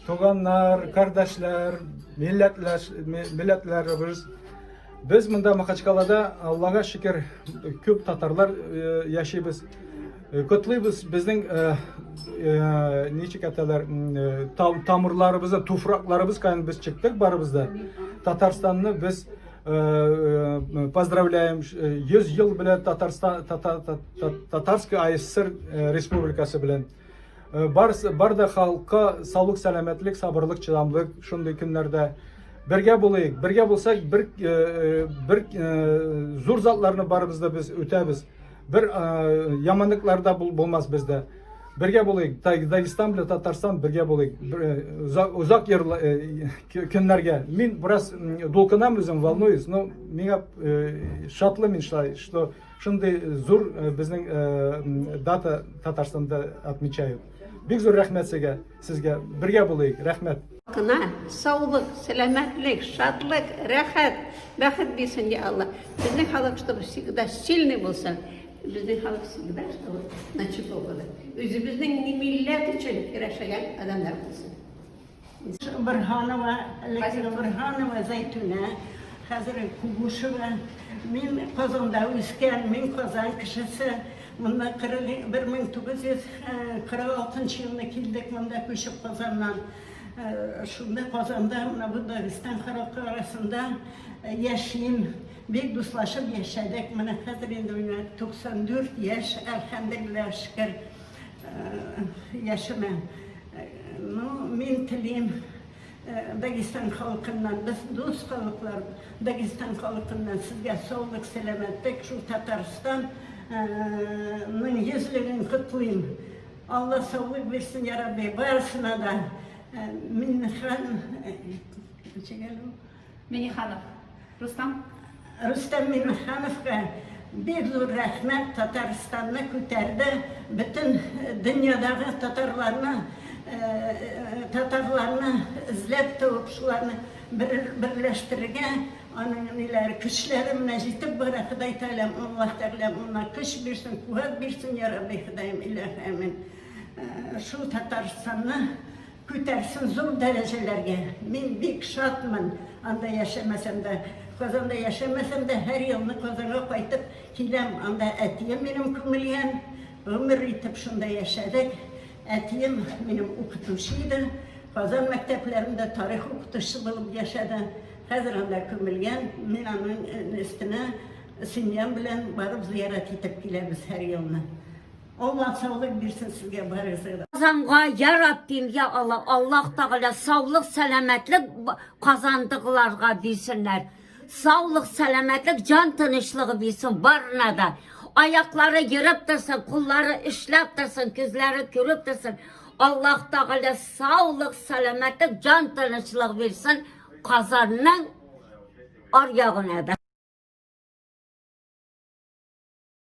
tuganlar, kardeşler, milletlerimiz. Biz bunda Makachkalada Allah'a şükür köp Tatarlar yaşayız. Kutlayız bizden niçik atalar tamırlarımızı, tufraklarımız kayın biz çıktık barımızda. Tatarstan'ı biz поздравляем 100 yıl bile Tatarskı ASR Respublikası bilen. Barda halka sağlık, selametlik, sabırlık, çılımlık şunday günlerde birge bulayık. Birge bulsak bir zor zatlarını barımızda biz ötemiz. Bir yamanlıklarda bulmaz bizde. Birge bulayık. Dağistan bile Tatarstan birge bulayık. Uzak günlerge. Min biraz dolkunam özüm, волнуюсь. Но меня şatlım inşallah. Şimdi zor bizden data Tatarstan'da atmayacağız. Big zor rahmet sizge. Birge bulayık. Rahmet. Kına, sağlık, selametlik, şadlık, rahat bilsin ya Allah. Bizim halk чтобы всегда сильный olsun. Bizim halk всегда чтобы начало было. Özümüzün millet için yaşayan adamlar olsun. Burhanova Zeytuna, Hazır Kubuşova, min Kazan'da üsken, min Kazan kişisi. Bunda 1946 yılında kildik, bunda köşüp Kazan'dan. Şunda Kazan'da, bu Dağistan halkı arasında yaşayayım. Bir dostlaşıp yaşadık. Bana hazır 94 yaş, elhamdülillah şükür yaşama. Min tileyim Dağistan halkından, dost halklar, Dağistan halkından sizge sağlık, selametlik, şu Tatarstan'ın yüzlerini kutlayayım. Allah sağlık versin ya Rabbi, varsına da. Minixanov Rustam. Rustam Minixanov'a bir zor rahmet Tataristan'ı küterdi. Bütün dünyadaki Tatarlarını izlep tavıp şularını birleştirgen onun ileri güçlerimle jitip bırak Hıday Teala'm, Allah Teala'm ona güç birsin, kuvvet birsin ya Rabbi Hıday'ım ilahi amin. Şu Tataristan'ı kütersin zor derecelerge. Min bik şatman anda yaşamasam da, Kazan'da yaşamasam da her yılını Kazan'a kaytıp kilem anda etiyim benim kümülyen. Ömür itip şunda yaşadık. Etiyim benim okutuşuydu. Kazan mekteplerinde tarih okutuşu bulup yaşadı. Hazır anda kümülyen. Min onun üstüne sinyam bilen barıp ziyaret itip kilemiz her yılını. Allah sağlık versin sizge barızı. Kazanğa ya Rabbim ya Allah, Allah Teala sağlık, selametlik kazandıklarga bilsinler. Sağlık, selametlik, can tanışlığı bilsin barına da. Ayakları yürüp dursun, kulları işlep dursun, gözleri görüp dursun. Allah Teala sağlık, selametlik, can tanışlığı versin. Kazanın aryağına da.